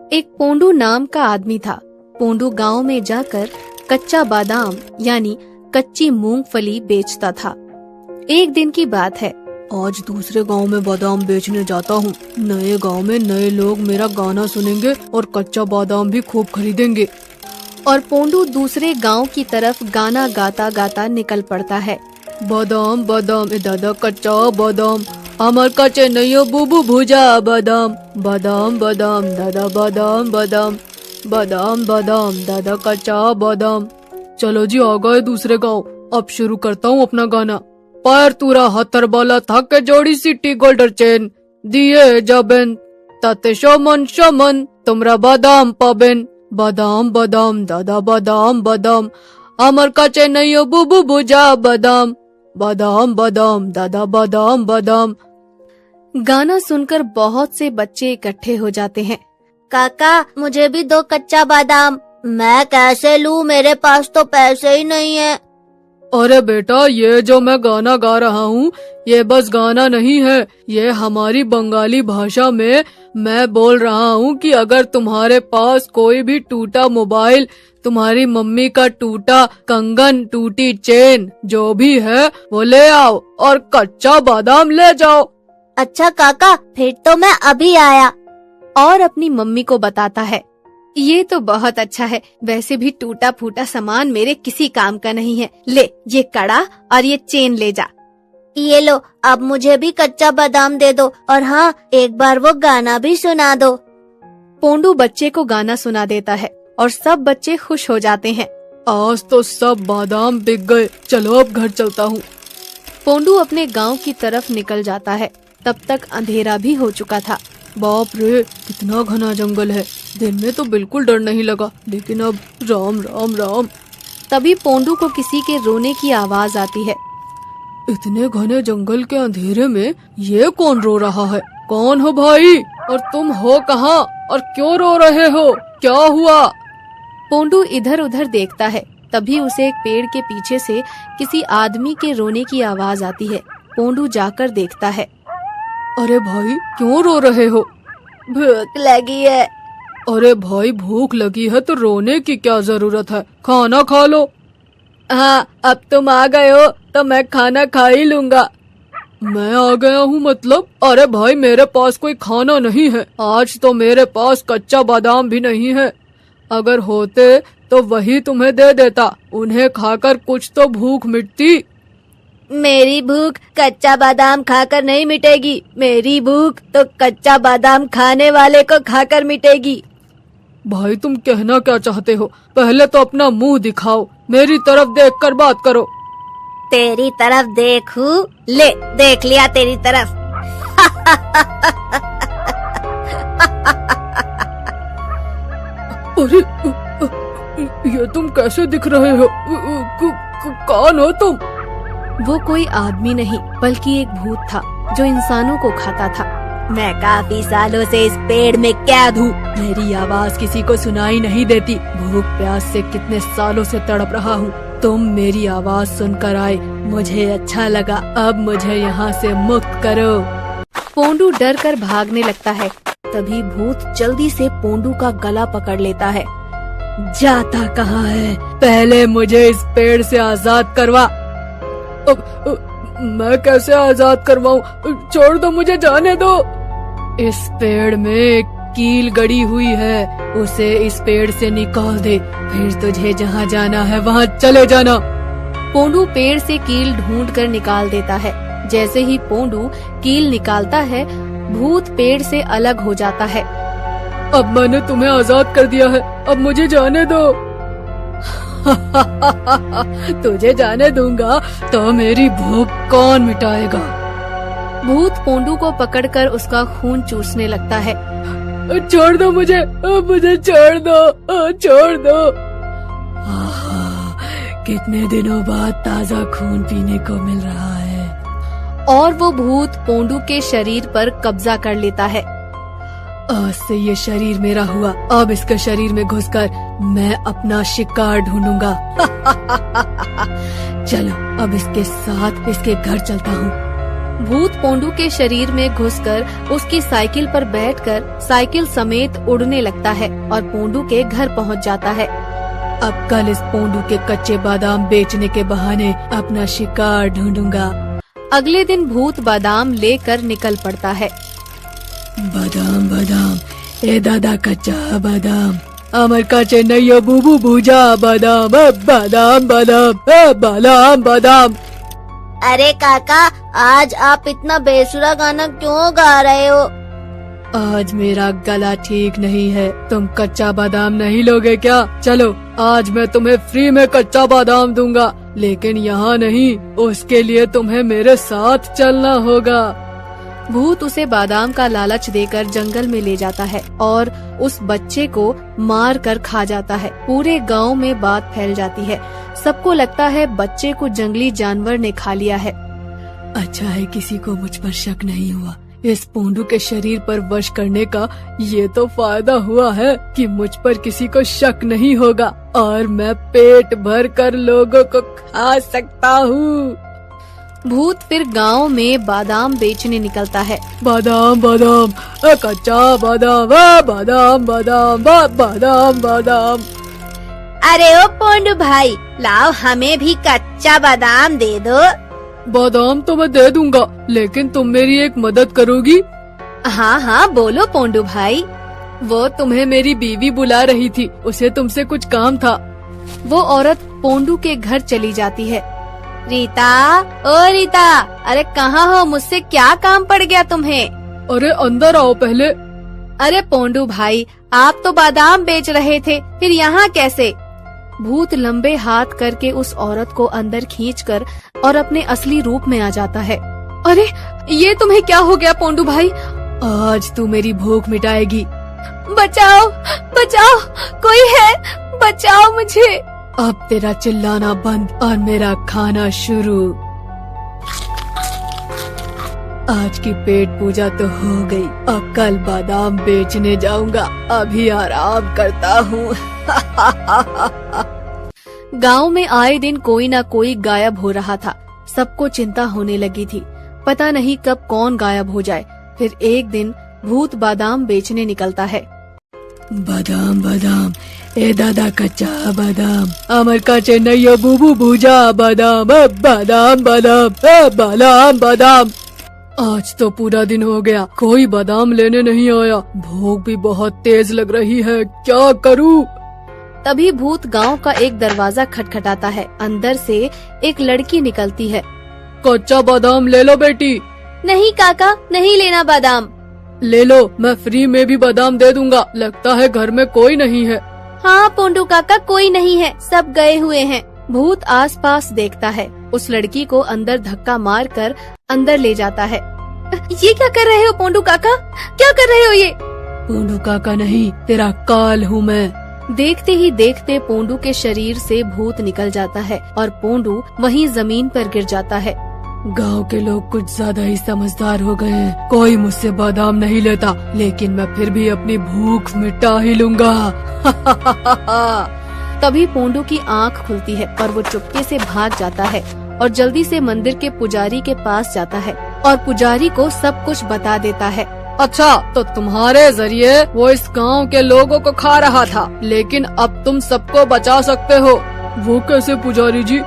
एक पोंडू नाम का आदमी था। पोंडू गांव में जाकर कच्चा बादाम यानी कच्ची मूंगफली बेचता था। एक दिन की बात है, आज दूसरे गांव में बादाम बेचने जाता हूँ। नए गांव में नए लोग मेरा गाना सुनेंगे और कच्चा बादाम भी खूब खरीदेंगे। और पोंडू दूसरे गांव की तरफ गाना गाता गाता निकल पड़ता है। बादाम बादाम ए दादा कच्चा बादाम, আমার কাছে नहीं बुबू भुजा बादाम, बादाम बादाम दादा बादाम बादाम, बादाम बादाम दादा कच्चा बादाम। चलो जी आ गए दूसरे गांव, अब शुरू करता हूँ अपना गाना। पैर तुरा हतर बाला थाके जोड़ी सिटी गोल्डर चेन दिए जाबेन ताते शमन शमन तुमरा बादाम पाबेन, बादाम बादाम दादा बादाम बादाम, আমার কাছে नहीं बुबू भुजा बादाम, बादाम बादाम दादा बादाम बादाम। गाना सुनकर बहुत से बच्चे इकट्ठे हो जाते हैं। काका मुझे भी 2 कच्चा बादाम। मैं कैसे लूं, मेरे पास तो पैसे ही नहीं है। अरे बेटा, ये जो मैं गाना गा रहा हूँ ये बस गाना नहीं है, ये हमारी बंगाली भाषा में मैं बोल रहा हूँ कि अगर तुम्हारे पास कोई भी टूटा मोबाइल, तुम्हारी मम्मी का टूटा कंगन, टूटी चेन, जो भी है वो ले आओ और कच्चा बादाम ले जाओ। अच्छा काका, फिर तो मैं अभी आया। और अपनी मम्मी को बताता है, ये तो बहुत अच्छा है, वैसे भी टूटा फूटा सामान मेरे किसी काम का नहीं है। ले ये कड़ा और ये चेन ले जा। ये लो, अब मुझे भी कच्चा बादाम दे दो, और हाँ एक बार वो गाना भी सुना दो। पोंडू बच्चे को गाना सुना देता है और सब बच्चे खुश हो जाते हैं। आज तो सब बादाम बिक गए, चलो अब घर चलता हूँ। पोंडू अपने गांव की तरफ निकल जाता है। तब तक अंधेरा भी हो चुका था। बाप रे, कितना घना जंगल है। दिन में तो बिल्कुल डर नहीं लगा, लेकिन अब राम राम राम। तभी पोंडू को किसी के रोने की आवाज आती है। इतने घने जंगल के अंधेरे में ये कौन रो रहा है? कौन हो भाई, और तुम हो कहाँ और क्यों रो रहे हो? क्या हुआ? पोंडू इधर उधर देखता है। तभी उसे एक पेड़ के पीछे से किसी आदमी के रोने की आवाज आती है। पोंडू जाकर देखता है। अरे भाई, क्यों रो रहे हो? भूख लगी है। अरे भाई, भूख लगी है तो रोने की क्या जरूरत है, खाना खा लो। हाँ, अब तुम आ गए हो तो मैं खाना खा ही लूंगा। मैं आ गया हूँ मतलब? अरे भाई, मेरे पास कोई खाना नहीं है। आज तो मेरे पास कच्चा बादाम भी नहीं है। अगर होते तो वही तुम्हें दे देता, उन्हें खाकर कुछ तो भूख मिटती। मेरी भूख कच्चा बादाम खाकर नहीं मिटेगी, मेरी भूख तो कच्चा बादाम खाने वाले को खाकर मिटेगी। भाई, तुम कहना क्या चाहते हो? पहले तो अपना मुंह दिखाओ, मेरी तरफ देखकर बात करो। तेरी तरफ देखूं? ले, देख लिया तेरी तरफ। अरे, ये तुम कैसे दिख रहे हो? कौन हो तुम? वो कोई आदमी नहीं बल्कि एक भूत था जो इंसानों को खाता था। मैं काफी सालों से इस पेड़ में कैद हूँ। मेरी आवाज किसी को सुनाई नहीं देती। भूख प्यास से कितने सालों से तड़प रहा हूँ। तुम मेरी आवाज सुनकर आए, मुझे अच्छा लगा। अब मुझे यहाँ से मुक्त करो। पोंडू डर कर भागने लगता है। तभी भूत जल्दी से पोंडू का गला पकड़ लेता है। जाता कहाँ है? पहले मुझे इस पेड़ से आजाद करवा। मैं कैसे आजाद करवाऊं? छोड़ दो, मुझे जाने दो। इस पेड़ में एक कील गड़ी हुई है, उसे इस पेड़ से निकाल दे, फिर तुझे जहाँ जाना है वहाँ चले जाना। पोंडू पेड़ से कील ढूंढ कर निकाल देता है। जैसे ही पोंडू कील निकालता है, भूत पेड़ से अलग हो जाता है। अब मैंने तुम्हें आजाद कर दिया है, अब मुझे जाने दो। तुझे जाने दूंगा तो मेरी भूख कौन मिटाएगा? भूत पोंडू को पकड़कर उसका खून चूसने लगता है। छोड़ दो मुझे, मुझे छोड़ दो, छोड़ दो। कितने दिनों बाद ताजा खून पीने को मिल रहा है। और वो भूत पोंडू के शरीर पर कब्जा कर लेता है। आज से ये शरीर मेरा हुआ, अब इसके शरीर में घुसकर मैं अपना शिकार ढूंढूंगा। चलो अब इसके साथ इसके घर चलता हूँ। भूत पोंडू के शरीर में घुसकर उसकी साइकिल पर बैठकर साइकिल समेत उड़ने लगता है और पोंडू के घर पहुंच जाता है। अब कल इस पोंडू के कच्चे बादाम बेचने के बहाने अपना शिकार ढूंढूंगा। अगले दिन भूत बादाम लेकर निकल पड़ता है। बादाम बादाम ए दादा कच्चा बादाम, अमर काचे नैया बुबू भूजा बादाम, बादाम बादाम बादाम बादाम। अरे काका, आज आप इतना बेसुरा गाना क्यों गा रहे हो? आज मेरा गला ठीक नहीं है, तुम कच्चा बादाम नहीं लोगे क्या? चलो आज मैं तुम्हें फ्री में कच्चा बादाम दूंगा, लेकिन यहाँ नहीं, उसके लिए तुम्हें मेरे साथ चलना होगा। भूत उसे बादाम का लालच देकर जंगल में ले जाता है और उस बच्चे को मार कर खा जाता है। पूरे गांव में बात फैल जाती है। सबको लगता है बच्चे को जंगली जानवर ने खा लिया है। अच्छा है किसी को मुझ पर शक नहीं हुआ। इस पोंडू के शरीर पर वश करने का ये तो फायदा हुआ है कि मुझ पर किसी को शक नहीं होगा और मैं पेट भर कर लोगों को खा सकता हूँ। भूत फिर गांव में बादाम बेचने निकलता है। बादाम बादाम कच्चा बादाम, बादाम बादाम बादाम बादाम। अरे ओ पोंडू भाई, लाओ हमें भी कच्चा बादाम दे दो। बादाम तो मैं दे दूंगा, लेकिन तुम मेरी एक मदद करोगी? हाँ हाँ बोलो पोंडू भाई। वो तुम्हें मेरी बीवी बुला रही थी, उसे तुमसे कुछ काम था। वो औरत पोंडू के घर चली जाती है। रीता, ओ रीता, अरे कहाँ हो? मुझसे क्या काम पड़ गया तुम्हें? अरे अंदर आओ पहले। अरे पोंडू भाई, आप तो बादाम बेच रहे थे, फिर यहाँ कैसे? भूत लंबे हाथ करके उस औरत को अंदर खींचकर और अपने असली रूप में आ जाता है। अरे ये तुम्हें क्या हो गया पोंडू भाई? आज तू मेरी भूख मिटाएगी। बचाओ बचाओ, कोई है, बचाओ मुझे। अब तेरा चिल्लाना बंद और मेरा खाना शुरू। आज की पेट पूजा तो हो गई, अब कल बादाम बेचने जाऊंगा, अभी आराम करता हूँ। गांव में आए दिन कोई ना कोई गायब हो रहा था। सबको चिंता होने लगी थी, पता नहीं कब कौन गायब हो जाए। फिर एक दिन भूत बादाम बेचने निकलता है। बादाम बादाम ए दादा कच्चा बादाम, अमर का चेन्नई बुबू भूजा बादाम, बादाम बादाम बादाम बादाम। आज तो पूरा दिन हो गया, कोई बादाम लेने नहीं आया। भूख भी बहुत तेज लग रही है, क्या करूं? तभी भूत गांव का एक दरवाजा खटखटाता है। अंदर से एक लड़की निकलती है। कच्चा बादाम ले लो बेटी। नहीं काका, नहीं लेना बादाम। ले लो, मैं फ्री में भी बादाम दे दूंगा। लगता है घर में कोई नहीं है। हाँ पोंडू काका, कोई नहीं है, सब गए हुए हैं। भूत आसपास देखता है, उस लड़की को अंदर धक्का मारकर अंदर ले जाता है। ये क्या कर रहे हो पोंडू काका? क्या कर रहे हो ये? पोंडू काका नहीं, तेरा काल हूँ मैं। देखते ही देखते पोंडू के शरीर से भूत निकल जाता है और पोंडू वहीं जमीन पर गिर जाता है। गांव के लोग कुछ ज्यादा ही समझदार हो गए हैं। कोई मुझसे बादाम नहीं लेता, लेकिन मैं फिर भी अपनी भूख मिटा ही लूंगा। तभी पोंडू की आंख खुलती है और वो चुपके से भाग जाता है और जल्दी से मंदिर के पुजारी के पास जाता है और पुजारी को सब कुछ बता देता है। अच्छा, तो तुम्हारे जरिए वो इस गांव के लोगों को खा रहा था, लेकिन अब तुम सबको बचा सकते हो। वो कैसे पुजारी जी?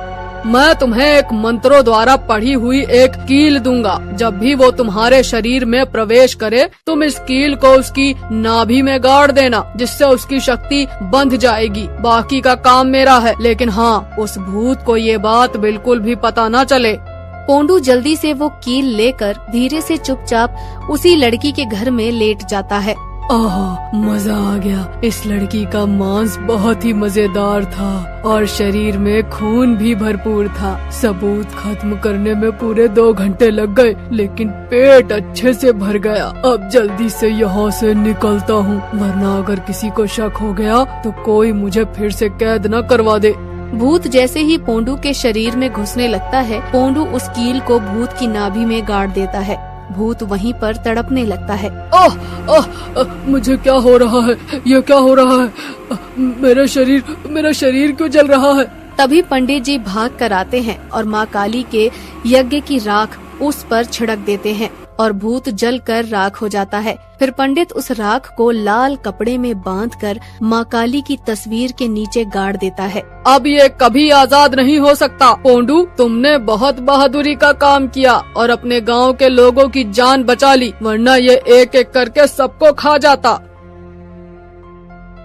मैं तुम्हें एक मंत्रों द्वारा पढ़ी हुई एक कील दूंगा। जब भी वो तुम्हारे शरीर में प्रवेश करे, तुम इस कील को उसकी नाभि में गाड़ देना, जिससे उसकी शक्ति बंध जाएगी। बाकी का काम मेरा है, लेकिन हाँ, उस भूत को ये बात बिल्कुल भी पता न चले। पोंडू जल्दी से वो कील लेकर धीरे से चुपचाप उसी लड़की के घर में लेट जाता है। आह, मजा आ गया। इस लड़की का मांस बहुत ही मजेदार था और शरीर में खून भी भरपूर था। सबूत खत्म करने में पूरे 2 घंटे लग गए, लेकिन पेट अच्छे से भर गया। अब जल्दी से यहाँ से निकलता हूँ, वरना अगर किसी को शक हो गया तो कोई मुझे फिर से कैद न करवा दे। भूत जैसे ही पोंडू के शरीर में घुसने लगता है, पोंडू उस कील को भूत की नाभि में गाड़ देता है। भूत वहीं पर तड़पने लगता है। ओह ओह, मुझे क्या हो रहा है? ये क्या हो रहा है? मेरा शरीर क्यों जल रहा है? तभी पंडित जी भाग कर आते हैं और माँ काली के यज्ञ की राख उस पर छिड़क देते हैं और भूत जलकर राख हो जाता है। फिर पंडित उस राख को लाल कपड़े में बांधकर माँ काली की तस्वीर के नीचे गाड़ देता है। अब ये कभी आजाद नहीं हो सकता। पोंडू, तुमने बहुत बहादुरी का काम किया और अपने गांव के लोगों की जान बचा ली, वरना ये एक एक करके सबको खा जाता।